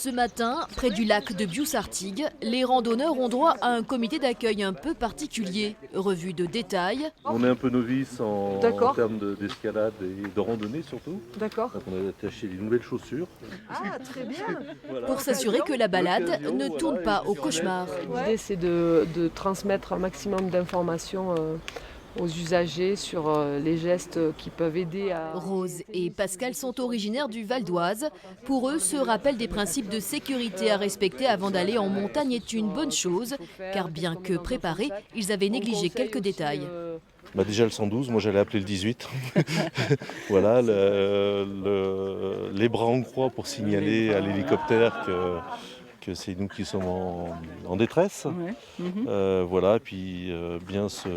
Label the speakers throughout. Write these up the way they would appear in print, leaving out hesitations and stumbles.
Speaker 1: Ce matin, près du lac de Bious-Artigues, les randonneurs ont droit à un comité d'accueil un peu particulier. Revue de détails.
Speaker 2: On est un peu novice en termes d'escalade et de randonnée surtout.
Speaker 3: D'accord.
Speaker 2: Donc on a attaché des nouvelles chaussures.
Speaker 3: Ah, très bien.
Speaker 2: Voilà.
Speaker 1: Pour s'assurer que la balade ne tourne pas au cauchemar.
Speaker 3: L'idée, c'est de transmettre un maximum d'informations aux usagers sur les gestes qui peuvent aider à...
Speaker 1: Rose et Pascal sont originaires du Val d'Oise. Pour eux, ce rappel des principes de sécurité à respecter avant d'aller en montagne est une bonne chose, car bien que préparés, ils avaient négligé quelques détails.
Speaker 2: Déjà le 112, moi j'allais appeler le 18. Voilà, les bras en croix pour signaler à l'hélicoptère que c'est nous qui sommes en détresse. Voilà, puis bien se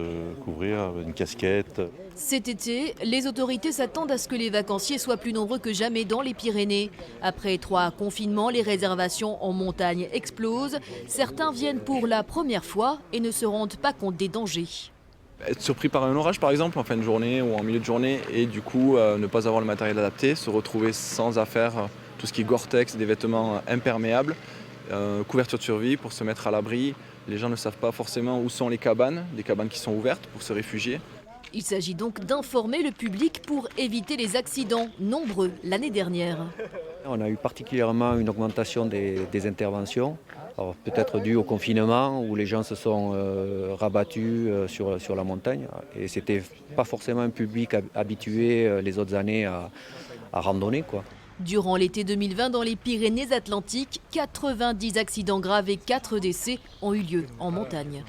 Speaker 2: couvrir, une casquette.
Speaker 1: Cet été, les autorités s'attendent à ce que les vacanciers soient plus nombreux que jamais dans les Pyrénées. Après 3 confinements, les réservations en montagne explosent. Certains viennent pour la première fois et ne se rendent pas compte des dangers.
Speaker 4: Être surpris par un orage par exemple en fin de journée ou en milieu de journée et du coup ne pas avoir le matériel adapté, se retrouver sans affaire, tout ce qui est Gore-Tex, des vêtements imperméables, couverture de survie pour se mettre à l'abri. Les gens ne savent pas forcément où sont les cabanes, des cabanes qui sont ouvertes pour se réfugier.
Speaker 1: Il s'agit donc d'informer le public pour éviter les accidents, nombreux l'année dernière.
Speaker 5: On a eu particulièrement une augmentation des interventions, peut-être due au confinement où les gens se sont rabattus sur la montagne. Et ce n'était pas forcément un public habitué les autres années à randonner, quoi.
Speaker 1: Durant l'été 2020, dans les Pyrénées-Atlantiques, 90 accidents graves et 4 décès ont eu lieu en montagne.